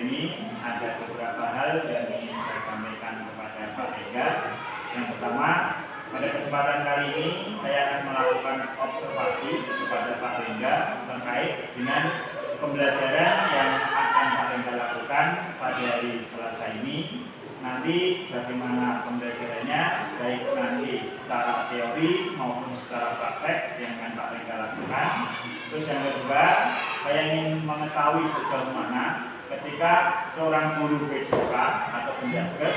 ini ada beberapa hal yang ingin saya sampaikan kepada Pak Rengga. Yang pertama, pada kesempatan kali ini saya akan melakukan observasi kepada Pak Rengga terkait dengan pembelajaran yang akan Pak Rengga lakukan pada hari Selasa ini. Nanti bagaimana pembelajarannya, baik nanti secara teori maupun secara praktek yang akan Pak Rengga lakukan. Terus yang kedua, saya ingin mengetahui sejauh mana ketika seorang guru PJK atau penjaskes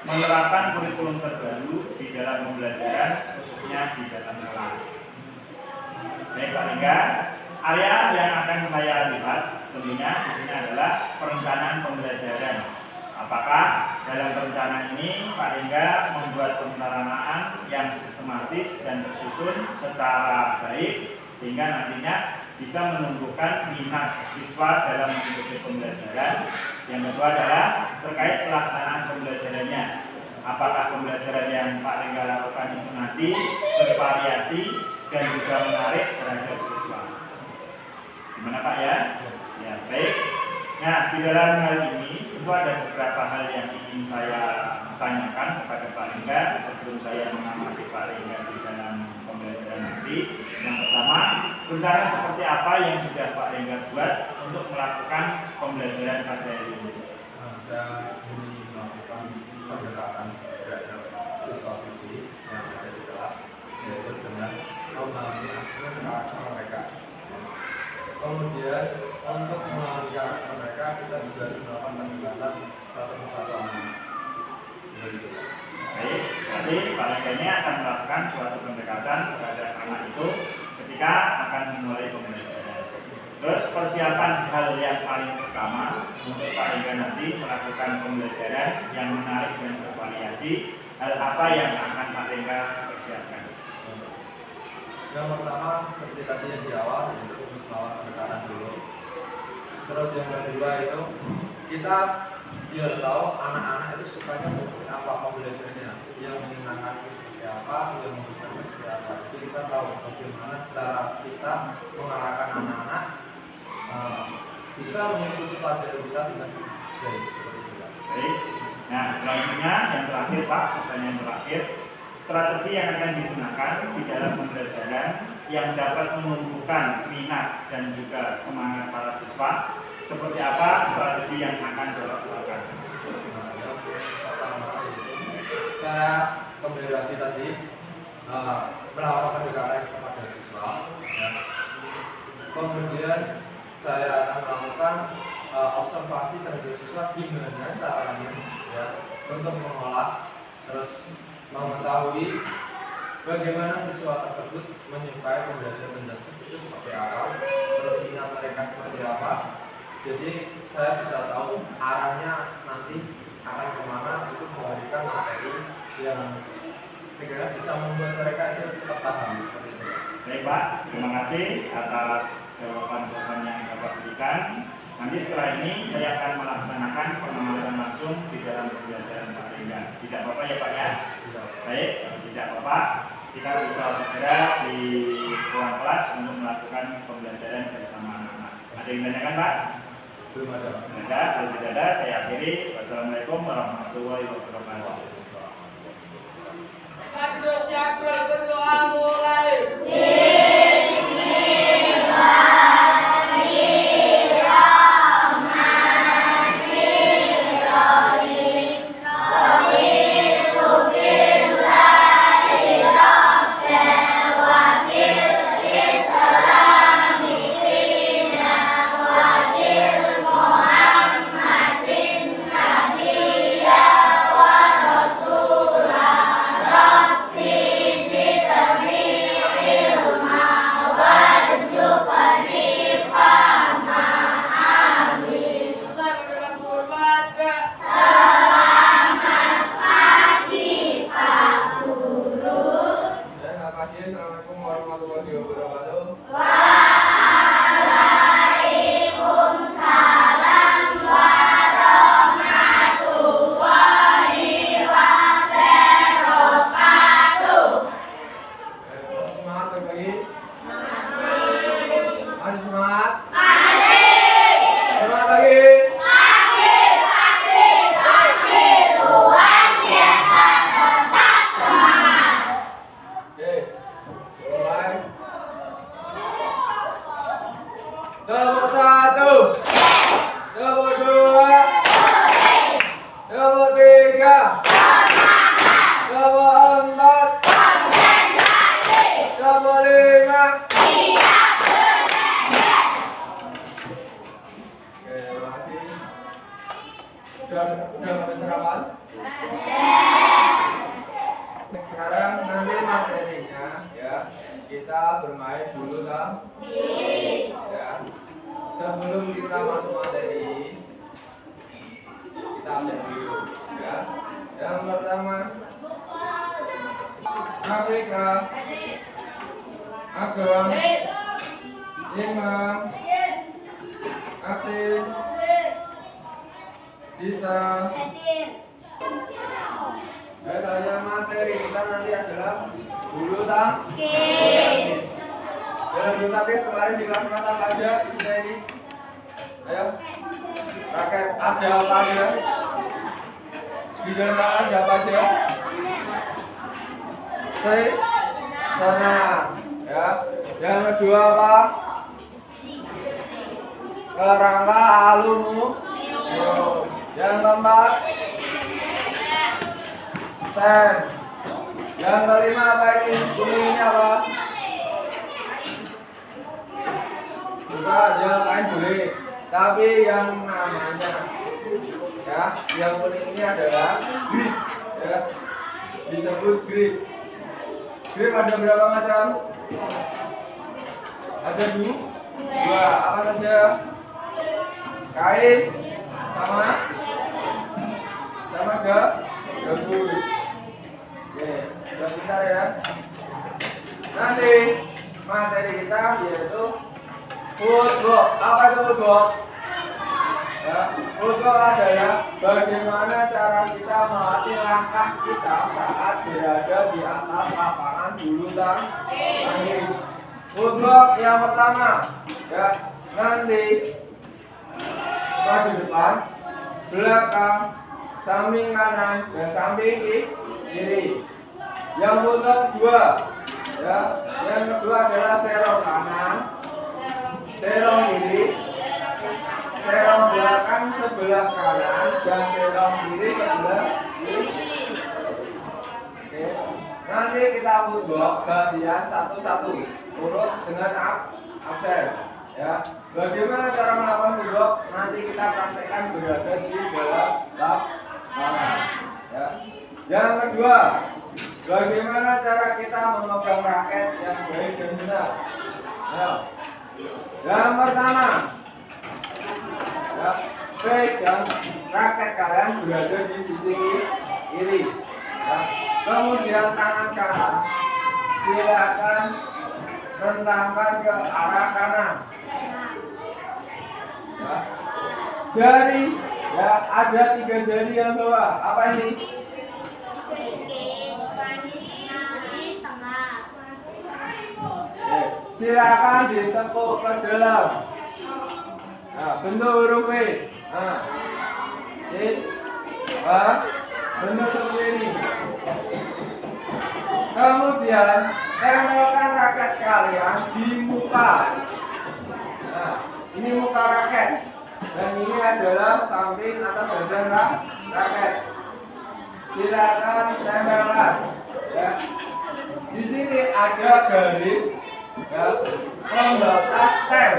menerapkan kurikulum terbaru di dalam pembelajaran, khususnya di dalam kelas. Baik Pak Rengga, area yang akan saya lihat tentunya di sini adalah perencanaan pembelajaran. Apakah dalam perencanaan ini Pak Rengga membuat perencanaan yang sistematis dan tersusun secara baik sehingga nantinya bisa menumbuhkan minat siswa dalam mengikuti pembelajaran. Yang kedua adalah terkait pelaksanaan pembelajarannya. Apakah pembelajaran yang Pak Rengga lakukan itu nanti bervariasi dan juga menarik terhadap siswa. Gimana Pak ya? Ya baik. Nah, di dalam hal ini tentu ada beberapa hal yang ingin saya tanyakan kepada Pak Rengga sebelum saya mengamati Pak Rengga di dalam pembelajaran nanti. Yang pertama, rencana seperti apa yang sudah Pak Rengga buat untuk melakukan pembelajaran pada hari ini? Saya ingin melakukan pendekatan terhadap siswa-siswi yang ada di kelas, yaitu dengan memahami aspek karakter mereka. Kemudian untuk memahami karakter mereka, kita juga harus melakukan pendekatan satu persatu anak. Baik, berarti Pak Rengga ini akan melakukan suatu pendekatan terhadap anak itu ketika akan memulai pembelajaran. Terus persiapan hal yang paling pertama untuk Pak Rengga nanti melakukan pembelajaran yang menarik dan bervariasi, hal apa yang akan Pak Rengga persiapkan? Yang pertama seperti tadi yang di awal, yaitu untuk melakukan pendekatan dulu. Terus yang kedua itu kita biar tahu anak-anak itu sukanya seperti apa pembelajarannya, yang menyenangkan itu seperti apa, yang membosankan seperti apa. Jadi kita tahu bagaimana cara kita mengarahkan anak-anak bisa mengikuti pelajaran kita dengan baik seperti itu. Baik. Nah, selanjutnya yang terakhir Pak, pertanyaan terakhir, strategi yang akan digunakan di dalam pembelajaran yang dapat menumbuhkan minat dan juga semangat para siswa, seperti apa strategi yang akan dilakukan? Yang pertama saya kembali lagi tadi melakukan pendekatan kepada siswa. Ya. Kemudian saya akan melakukan observasi terhadap siswa gimana caranya ya untuk mengolah, terus mengetahui bagaimana siswa tersebut menyukai pembelajaran penjaskes itu seperti apa, terus minat mereka seperti apa. Jadi saya bisa tahu arahnya nanti akan kemana untuk memberikan materi yang segera bisa membuat mereka itu cepat paham seperti itu. Baik Pak, terima kasih atas jawaban-jawaban yang Bapak berikan. Nanti setelah ini saya akan melaksanakan pengamatan langsung di dalam pembelajaran Pak Rengga. Tidak apa-apa ya Pak ya? Baik, kalau tidak apa-apa, kita bisa segera di ruang kelas untuk melakukan pembelajaran bersama anak-anak. Ada yang ditanyakan Pak? Belum ada. Ada, kalau tidak ada, saya akhiri. Wassalamualaikum warahmatullahi wabarakatuh. Berdoa mulai. Assalamualaikum warahmatullahi wabarakatuh. Waalaikumsalam warahmatullahi wabarakatuh. Semangat pagi. Masih semangat? Masih. Semangat lagi. Masih. Udah pada sarapan? Sekarang nanti materinya ya, kita bermain dulu kan? Ya. Sebelum kita masuk materi, kita absen dulu ya. Yang pertama, Afrika, Agam, Imam, Aksin, Dita. Yang materi kita nanti adalah bulu tangkis. Dalam bulu tangkis kemarin di kelas mata aja isinya ini. Ayo, raket ada apa aja? Di dalam raket ada apa aja? Sana, ya. Yang kedua apa? Kerangka aluminium. Yang keempat, sen. Yang kelima apa ini? Kuningnya apa? Bukan, ya lain boleh. Tapi yang namanya, ya, yang kuning ini adalah grip, ya, disebut grip. Grip ada berapa macam? Ada dua. Apa saja? Kain sama gabus. Oke, sudah bentar ya. Nanti materi kita yaitu footwork. Apa itu footwork? Ya, footwork adalah bagaimana cara kita melatih langkah kita saat berada di atas lapangan bulu tangkis. Footwork yang pertama, ya, nanti maju depan, belakang, samping kanan dan samping kiri. Yang footwork kedua, ya, yang kedua adalah serong kanan, serong kiri, serong belakang sebelah kanan dan serong kiri sebelah kiri. Oke. Nanti kita footwork gantian satu-satu urut dengan absen. Ya, bagaimana cara melakukan footwork? Nanti kita praktekkan berada di dalam lapangan. Ya. Yang kedua, bagaimana cara kita memegang raket yang baik dan benar? Nah, yang pertama, ya, pegang raket kalian berada di sisi kiri. Ya. Kemudian tangan kanan silakan rentangkan ke arah kanan. Ya. Jari, ya, ada 3 jari yang bawah. Apa ini? Silakan ditekuk ke dalam. Nah, bentuk huruf V. Nah, bentuk seperti ini. Kemudian tempelkan raket kalian di muka. Nah, ini muka raket dan ini adalah samping atau badan raket. Silakan tempelkan. Ya. Di sini ada garis, ya, pembatas stem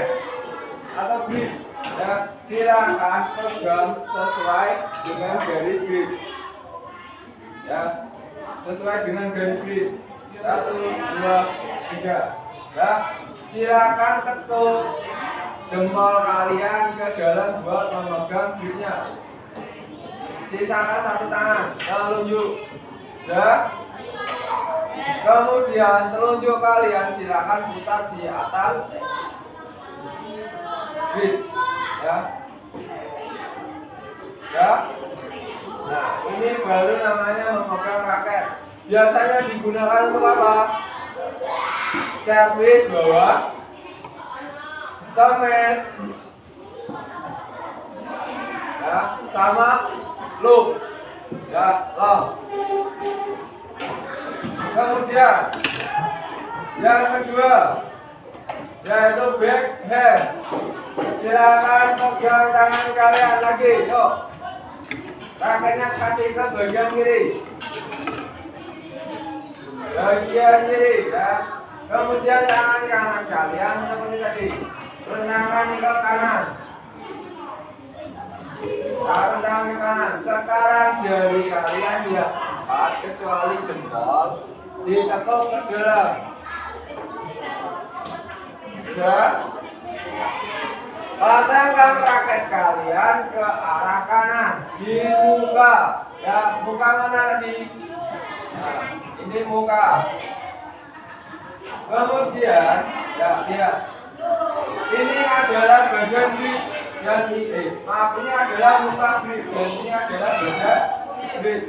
atau grip. Ya, silakan pegang sesuai dengan garis grip. Ya, sesuai dengan garis grip. 1, 2, 3. Ya, silakan tekuk jempol kalian ke dalam buat memegang gripnya. Sisakan satu tangan, telunjuk. Ya. Kemudian telunjuk kalian silakan putar di atas grip. Ya. Ya. Nah, ini baru namanya memegang raket. Biasanya digunakan untuk apa? Servis bawah, smash, ya, sama loop, ya, long. Kemudian yang kedua yaitu backhand. Silakan pegang tangan kalian lagi, yuk. Raketnya kasih ke bagian kiri. Bagian kiri, ya. Kemudian tangan kanan kalian seperti tadi, rentangkan ke kanan. Tangan ke kanan. Sekarang jari kalian yang 4 kecuali jempol ditekuk ke dalam. Sudah. Pasangkan raket kalian ke arah kanan di muka. Ya, muka mana tadi? Nah, ini muka. Kemudian, ya lihat. Ini adalah badan grip dan maaf, ini adalah muka grip dan ini adalah badan grip.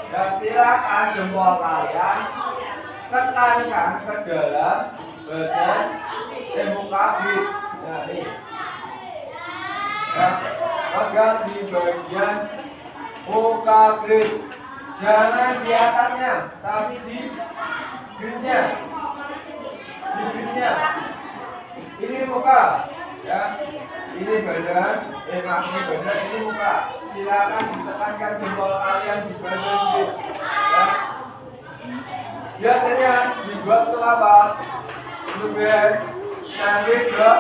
Dan silakan jempol kalian tekankan ke dalam badan muka grip. Nah, ini. Ya, pegang di bagian muka grip. Jangan di atasnya, tapi di gripnya. Di gripnya. Ini muka, ya. Ini badan, maaf, ini badan, ini muka. Silakan ditekankan jempol kalian di badan grip. Ya. Biasanya dibuat untuk apa? Untuk biar nangis ke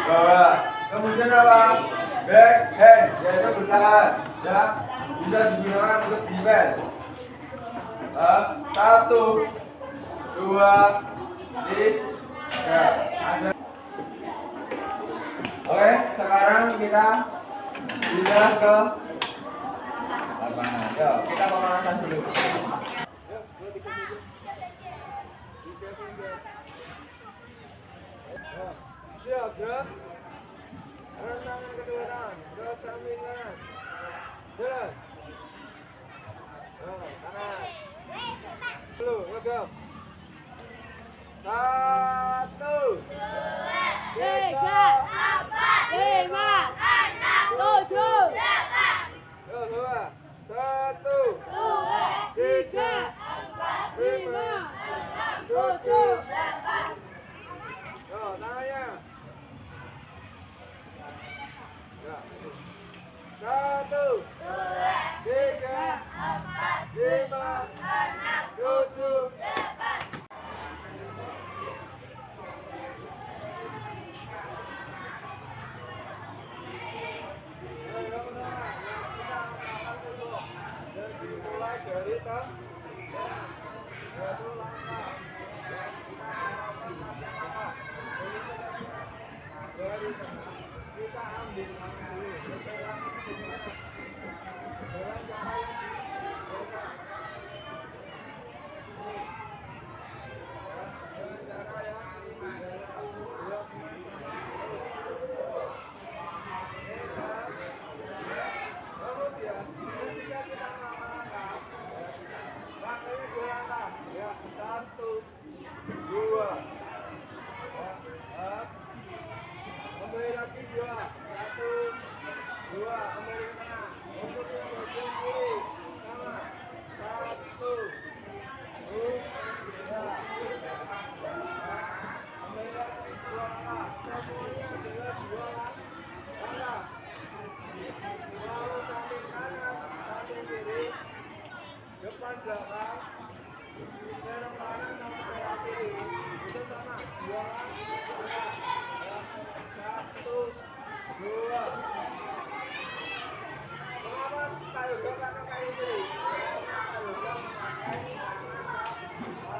bawah. Kemudian apa? Backhand, yaitu bertahan. Ya, bisa digunakan untuk defense. 1, 2, 3. Ada. Oke, sekarang kita pindah ke lapangan. Yuk, kita pemanasan dulu. Siap, gerak. Tangan kedua tangan, ke samping kanan. Jalan. Kanan. Dulu, ngegap. 1, 3, 4, 5, 6, 7, 2, 1, 3, 5, 7. Tangannya. Ya. 1, 3, 5, 7. Dimulai dari satu langkah. Dari kita ambil langkah dulu. Dengan cara yang kemudian ketika kita melakukan langkah ini 2 langkah, ya 1, 2, kembali lagi 2, 1, 2, kembali ke tengah. Untuk yang bagian kiri sama 1, 2, kembali lagi 2 langkah. Semuanya adalah 2 langkah. Lalu samping kanan, samping kiri, depan belakang, serong kanan sama serong kiri, itu sama 2 langkah. 1, 2. Mengapa kayu gak pakai kayu kiri? Kayu gak pakai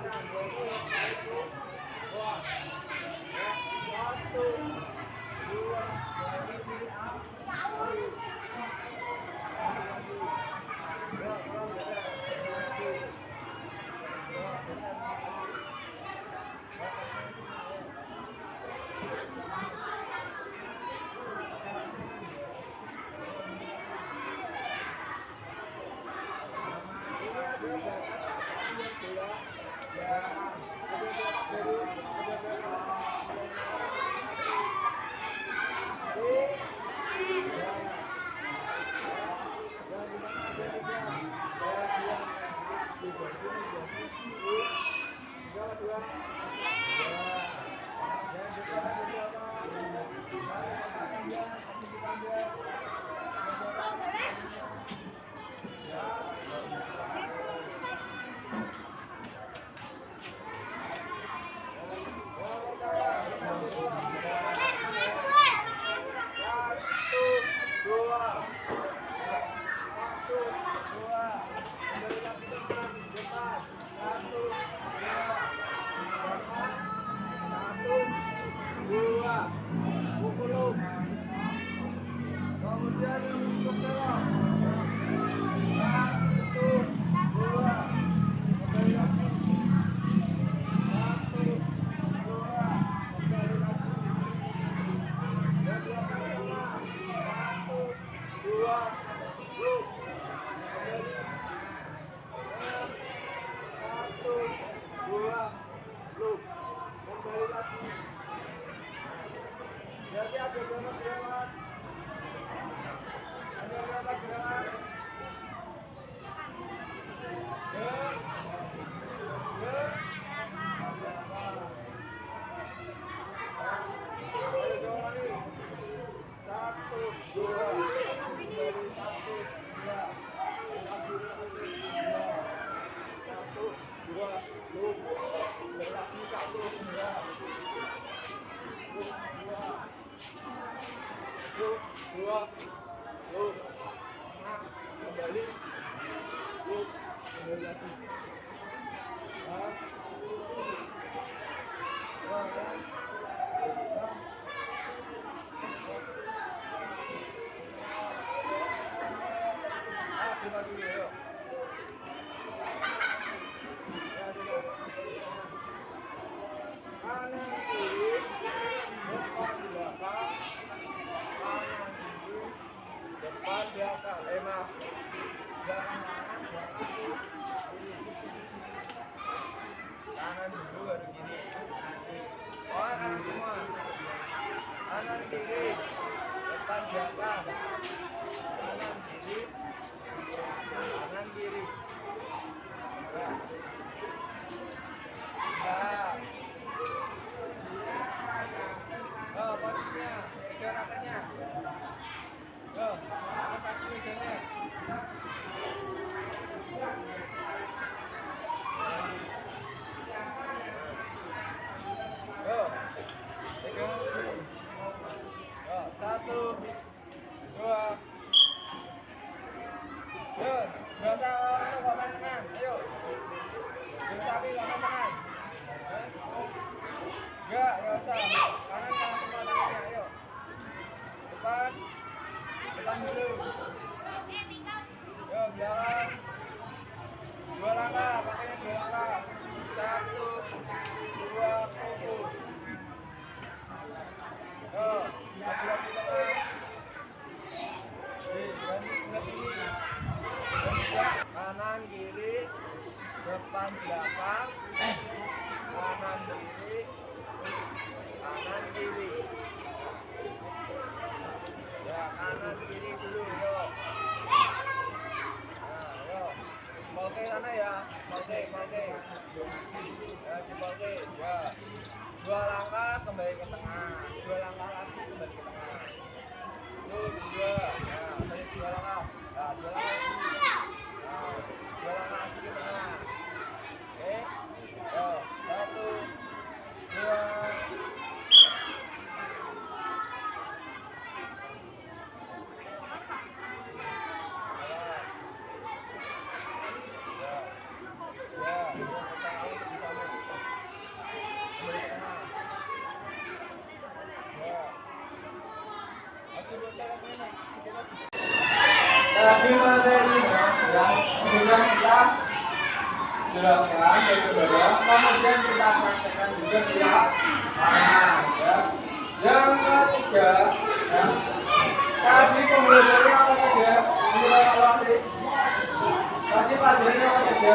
kanan, jadi itu 2. 1, 2, Kanan dulu baru gini. Oh, kanan semua. Kanan kiri, depan belakang. Kanan kiri, kanan kiri. Nah. Oh, posisinya, gerakannya. Oh, kaki mejanya. Yo, pegang dulu. Yo, 1, 2. Yo, gak usah kok main tangan. Ayo. Tapi gak main tangan. Gak usah. Kanan semua tangannya. Ayo. Depan dulu. Yo, belakang. 2 langkah, pakainya 2 langkah. 1, 2, fokus. Yo, lagi-lagi tengah. Ganti sebelah sini. Kanan kiri, depan belakang. Kanan kiri, kanan kiri. Ya, kanan kiri dulu, yo. Nah, yo. Pakai sana ya, pakai. Ya, dipakai. Ya. 2 langkah kembali ke tengah. 2 langkah lagi kembali ke tengah. Tuh, 2. Ya, tadi 2 langkah. Ya, 2 langkah lagi. Nah, 2 langkah lagi ke tengah. Oke. Yo, 1, 2. Tadi materinya yang sudah kita jelaskan yaitu bahwa kemudian kita praktekkan juga di lapangan. Ya. Yang ketiga, ya, tadi pembelajaran apa saja? Tadi pelajarannya apa saja?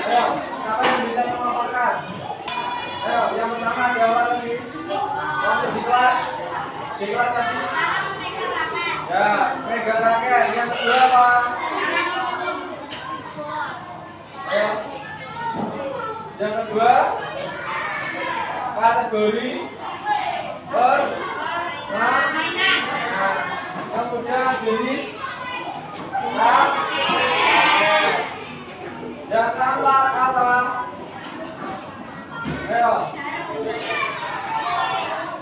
Ayo, siapa yang bisa memaparkan? Ayo, yang pertama jawab lagi. Waktu di kelas tadi. Ya, megang raket. Yang kedua apa? Ayo. Yang kedua, kategori permainan. Kemudian jenis yang tanpa kata. Ayo.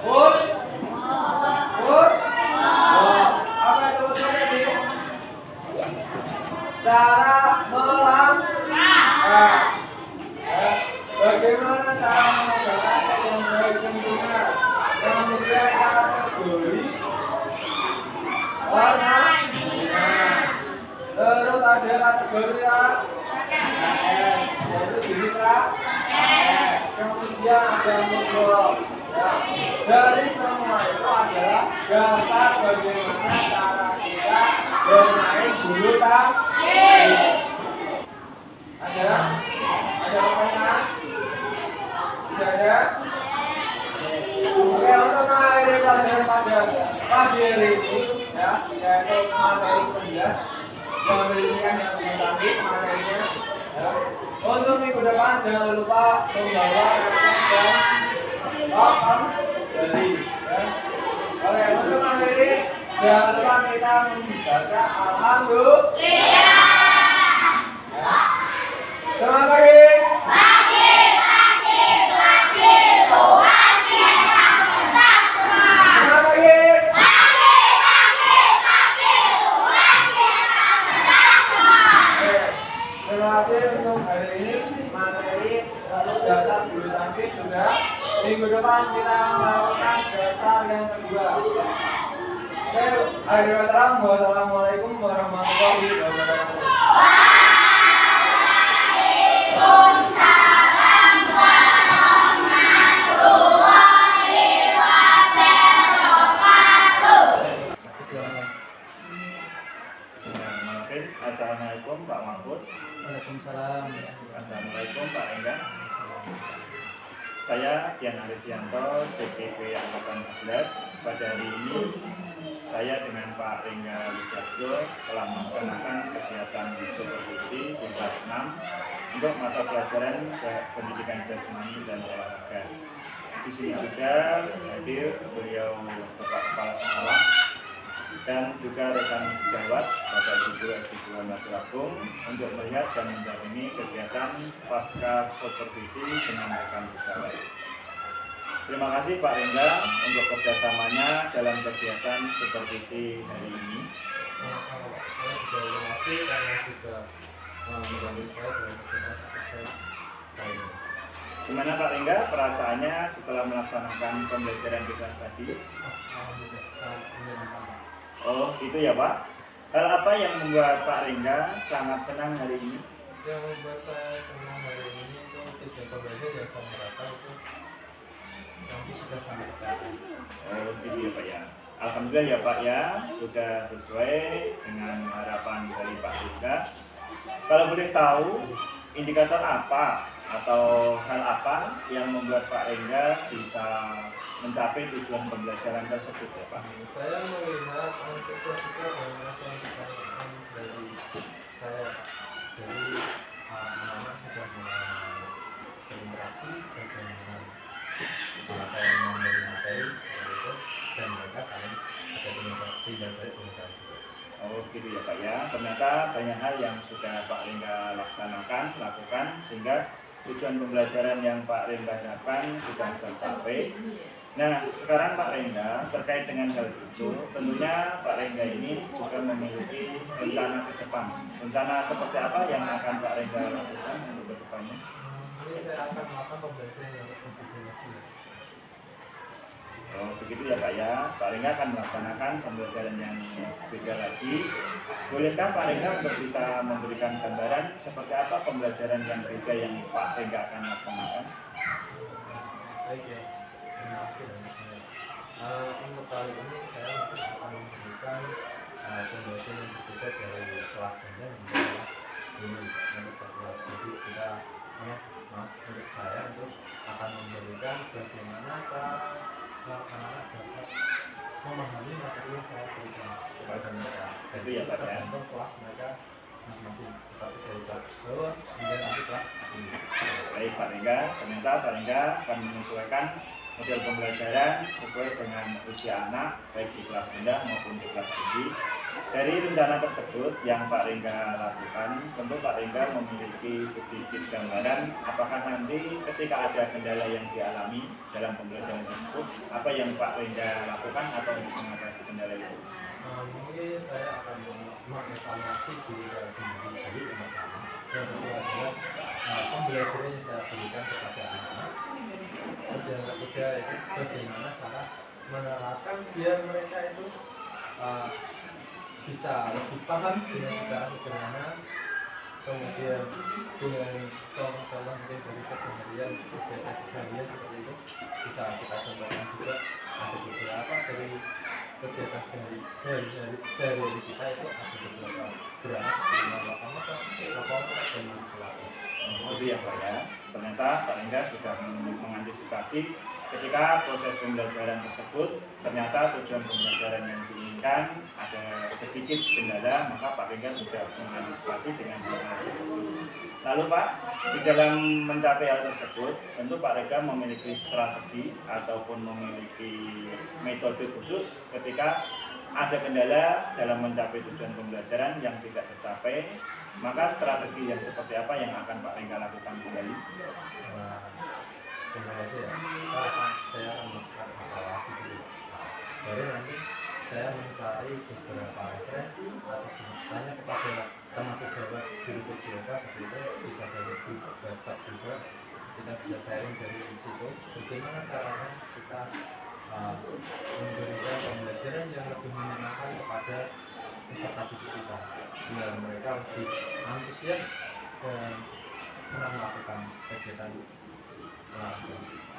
Put. Apa itu tadi? Cara melangkah. Bagaimana cara menegakkan yang baik dan benar? Kemudian kategori warna. Terus ada kategori yaitu jenis kemudian ada model. Dari semua itu adalah dasar bagaimana cara kita Ada? Ada pertanyaan? Tidak ada? Oke, untuk mengakhiri pelajaran pada pagi hari ini, ya, yaitu materi penjelas yang berisikan yang mengetahui materinya. Ya. Untuk minggu depan jangan lupa membawa laptop dan papan jadi. Ya. Oke, untuk mengakhiri jangan lupa kita membaca alhamdulillah. Ya. Selamat pagi. Terima kasih untuk hari ini materi untuk dasar bulu tangkis sudah. Minggu depan kita melakukan dasar yang kedua. Oke, akhirnya wassalamualaikum warahmatullahi wabarakatuh. Assalamualaikum Pak Mahfud. Waalaikumsalam. Assalamualaikum Pak Engga. Saya Dian Arifianto, CPP Angkatan 11. Pada hari ini saya dengan Pak Engga Widarjo telah melaksanakan kegiatan supervisi di kelas 6 untuk mata pelajaran pendidikan jasmani dan olahraga. Di sini juga hadir beliau Bapak Kepala Sekolah dan juga rekan sejawat Bapak Ibu SD 2 Matulagung untuk melihat dan mendampingi kegiatan pasca supervisi dengan rekan sejawat. Terima kasih Pak Engga untuk kerjasamanya dalam kegiatan supervisi hari ini. Sama-sama Pak, saya juga terima kasih karena sudah mendampingi saya dalam kegiatan supervisi kali ini. Gimana Pak Engga perasaannya setelah melaksanakan pembelajaran di kelas tadi? Alhamdulillah, sangat menyenangkan. Oh, itu ya Pak. Hal apa yang membuat Pak Engga sangat senang hari ini? Yang membuat saya senang hari ini itu tujuan pembelajaran yang saya harapkan itu nanti sudah sampai tercapai. Oh, gitu ya Pak ya. Alhamdulillah ya Pak ya, sudah sesuai dengan harapan dari Pak Engga. Kalau boleh tahu, indikator apa atau hal apa yang membuat Pak Engga bisa mencapai tujuan pembelajaran tersebut ya Pak? Saya melihat antusiasme dan kesabaran dari saya, dari anak-anak sudah mulai berinteraksi dengan saya memberi materi itu dan mereka saling ada interaksi dan berinteraksi. Oh gitu ya Pak ya, ternyata banyak hal yang sudah Pak Engga lakukan sehingga tujuan pembelajaran yang Pak Engga harapkan sudah tercapai. Nah sekarang Pak Engga terkait dengan hal itu, tentunya Pak Engga ini juga memiliki rencana ke depan. Rencana seperti apa yang akan Pak Engga lakukan untuk ke depannya? Ini saya akan melakukan pembelajaran yang lebih lagi. Oh begitu ya Pak ya, Pak Engga akan melaksanakan pembelajaran yang beda lagi. Bolehkah Pak Engga untuk bisa memberikan gambaran seperti apa pembelajaran yang beda yang Pak Engga akan laksanakan? Baik ya, terima kasih banyak. Untuk kali ini saya mungkin akan memberikan pembelajaran yang berbeda dari kelas rendah menjadi kelas dulu. Untuk kelas jadi kita untuk saya untuk akan memberikan bagaimana cara anak-anak dapat memahami materi yang saya berikan kepada mereka. Itu ya Pak ya. Tergantung kelas mereka masing-masing, seperti dari kelas bawah hingga nanti kelas tinggi. Baik Pak Engga, ternyata Pak Engga akan menyesuaikan model pembelajaran sesuai dengan usia anak baik di kelas rendah maupun di kelas tinggi. Dari rencana tersebut yang Pak Engga lakukan, tentu Pak Engga memiliki sedikit gambaran apakah nanti ketika ada kendala yang dialami dalam pembelajaran tersebut, apa yang Pak Engga lakukan atau untuk mengatasi kendala itu? Mungkin saya akan mengevaluasi diri saya sendiri dari permasalahan. Yang kedua adalah pembelajaran yang saya berikan kepada anak-anak. Terus yang ketiga itu bagaimana cara menerapkan biar mereka itu bisa lebih paham dengan cara sederhana, kemudian dengan contoh-contoh mungkin dari keseharian, kegiatan keseharian seperti itu bisa kita contohkan juga. Ada beberapa dari kegiatan sehari-hari kita itu ada beberapa gerakan seperti melakukan lapangan dan manipulatif. Itu ya Pak ya. Ternyata Pak Rengga sudah mengantisipasi ketika proses pembelajaran tersebut ternyata tujuan pembelajaran yang diinginkan ada sedikit kendala, maka Pak Rengga sudah mengantisipasi dengan hal tersebut. Lalu Pak, di dalam mencapai hal tersebut tentu Pak Rengga memiliki strategi ataupun memiliki metode khusus ketika ada kendala dalam mencapai tujuan pembelajaran yang tidak tercapai, maka strategi yang seperti apa yang akan Pak Rengga lakukan kembali? Kembali itu ya, saya akan melakukan evaluasi dulu. Baru nanti saya mencari beberapa referensi atau bertanya kepada teman sejawat guru PJK, seperti itu bisa dari grup WhatsApp juga, kita bisa sharing dari situ bagaimana caranya kita memberikan pembelajaran yang lebih menyenangkan kepada peserta didik kita, biar mereka lebih antusias dan senang melakukan kegiatan.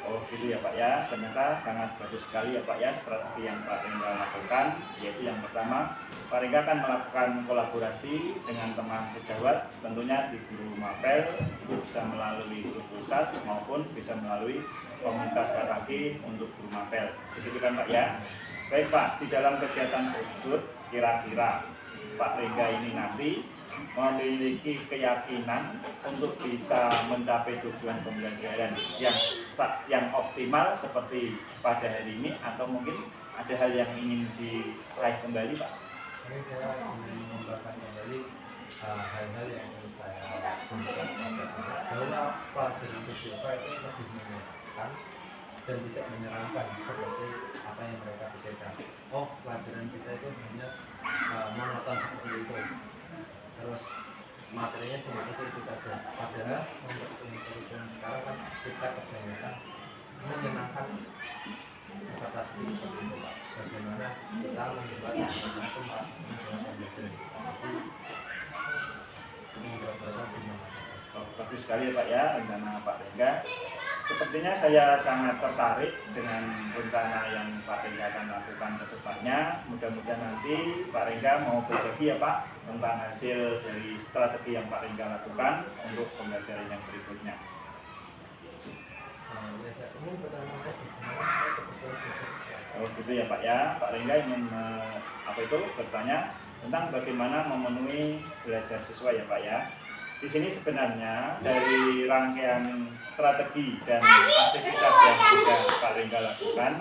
Oh gitu ya Pak ya, ternyata sangat bagus sekali ya Pak ya strategi yang Pak Rengga lakukan, yaitu yang pertama Pak Rengga akan melakukan kolaborasi dengan teman sejawat, tentunya di guru mapel, itu bisa melalui grup pusat maupun bisa melalui komunitas KKG untuk guru mapel. Begitu kan Pak ya? Baik Pak, di dalam kegiatan tersebut kira-kira Pak Rengga ini nanti memiliki keyakinan untuk bisa mencapai tujuan pembelajaran yang optimal seperti pada hari ini, atau mungkin ada hal yang ingin diraih kembali Pak? Ini saya ingin membahas kembali hal-hal yang ingin saya sampaikan bahwa pelajaran PJK itu lebih menyenangkan dan tidak menyeramkan seperti apa yang mereka pikirkan. Oh, pelajaran kita itu hanya monoton seperti itu, terus materinya cuma itu saja. Padahal untuk kurikulum sekarang kan kita kebanyakan menyenangkan peserta didik seperti itu Pak. Bagaimana kita membuat anak-anak itu melakukan pembelajaran. Ini beberapa gimana? Oh, bagus sekali ya Pak ya rencana Pak Rengga. Sepertinya saya sangat tertarik dengan rencana yang Pak Rengga akan lakukan ke depannya. Mudah-mudahan nanti Pak Rengga mau berbagi ya Pak tentang hasil dari strategi yang Pak Rengga lakukan untuk pembelajaran yang berikutnya. Oh gitu ya Pak ya. Pak Rengga ingin bertanya tentang bagaimana memenuhi belajar siswa ya Pak ya. Di sini sebenarnya dari rangkaian strategi dan aktivitas yang sudah Pak Rengga lakukan,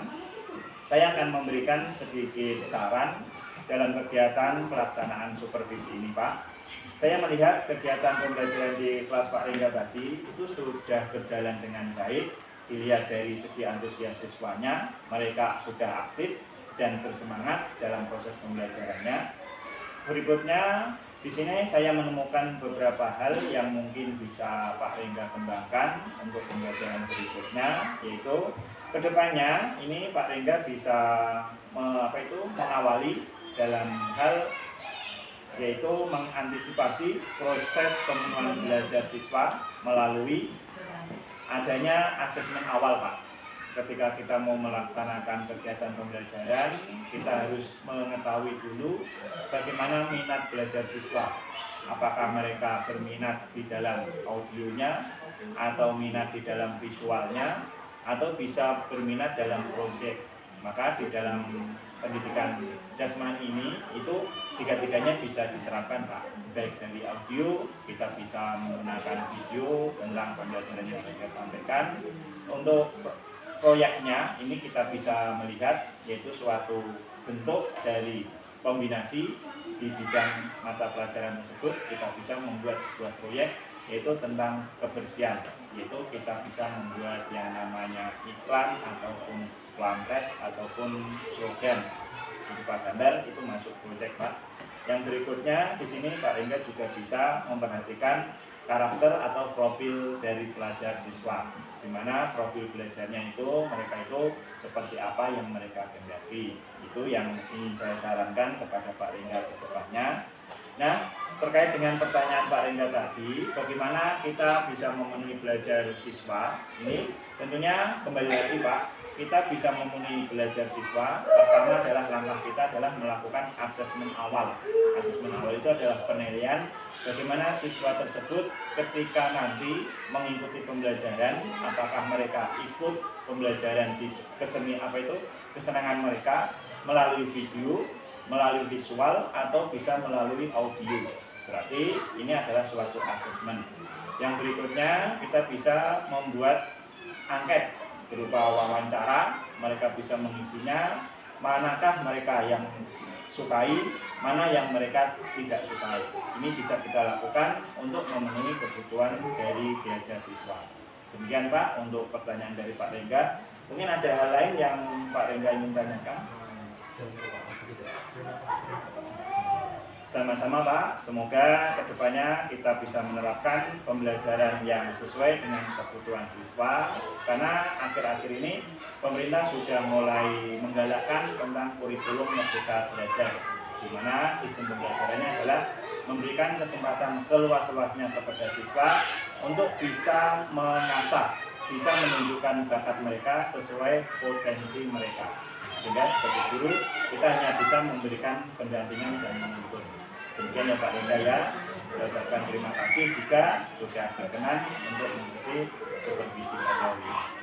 saya akan memberikan sedikit saran dalam kegiatan pelaksanaan supervisi ini Pak. Saya melihat kegiatan pembelajaran di kelas Pak Rengga tadi itu sudah berjalan dengan baik. Dilihat dari segi antusias siswanya, mereka sudah aktif dan bersemangat dalam proses pembelajarannya. Berikutnya, di sini saya menemukan beberapa hal yang mungkin bisa Pak Rengga kembangkan untuk pembelajaran berikutnya, yaitu kedepannya ini Pak Rengga bisa mengawali dalam hal yaitu mengantisipasi proses pemenuhan belajar siswa melalui adanya asesmen awal Pak. Ketika kita mau melaksanakan kegiatan pembelajaran, kita harus mengetahui dulu bagaimana minat belajar siswa. Apakah mereka berminat di dalam audionya, atau minat di dalam visualnya, atau bisa berminat dalam proyek. Maka di dalam pendidikan jasmani ini itu tiga-tiganya bisa diterapkan Pak. Baik dari audio, kita bisa menggunakan video tentang pembelajaran yang saya sampaikan. Untuk proyeknya ini kita bisa melihat yaitu suatu bentuk dari kombinasi di bidang mata pelajaran tersebut. Kita bisa membuat sebuah proyek yaitu tentang kebersihan, yaitu kita bisa membuat yang namanya iklan ataupun pamflet ataupun slogan berupa gambar, itu masuk proyek Pak. Yang berikutnya di sini Pak Rengga juga bisa memperhatikan karakter atau profil dari pelajar siswa, di mana profil belajarnya itu mereka itu seperti apa yang mereka kendaki. Itu yang ingin saya sarankan kepada Pak Rengga ke depannya. Nah, terkait dengan pertanyaan Pak Rengga tadi, bagaimana kita bisa memenuhi belajar siswa? Ini tentunya kembali lagi Pak, kita bisa memenuhi belajar siswa. Pertama adalah langkah kita adalah melakukan asesmen awal. Asesmen awal itu adalah penilaian bagaimana siswa tersebut ketika nanti mengikuti pembelajaran, apakah mereka ikut pembelajaran di kesenangan mereka melalui video, melalui visual, atau bisa melalui audio. Berarti ini adalah suatu asesmen. Yang berikutnya kita bisa membuat angket berupa wawancara, mereka bisa mengisinya, manakah mereka yang sukai, mana yang mereka tidak sukai. Ini bisa kita lakukan untuk memenuhi kebutuhan dari belajar siswa. Demikian Pak untuk pertanyaan dari Pak Rengga. Mungkin ada hal lain yang Pak Rengga ingin tanyakan? Sama-sama Pak, semoga kedepannya kita bisa menerapkan pembelajaran yang sesuai dengan kebutuhan siswa. Karena akhir-akhir ini pemerintah sudah mulai menggalakkan tentang kurikulum Merdeka Belajar, di mana sistem pembelajarannya adalah memberikan kesempatan seluas-luasnya kepada siswa untuk bisa mengasah, bisa menunjukkan bakat mereka sesuai potensi mereka. Sehingga sebagai guru kita hanya bisa memberikan pendampingan dan menuntun. Demikian ya Pak Rengga ya. Saya ucapkan terima kasih juga sudah berkenan untuk mengikuti supervisi Pak Jawi.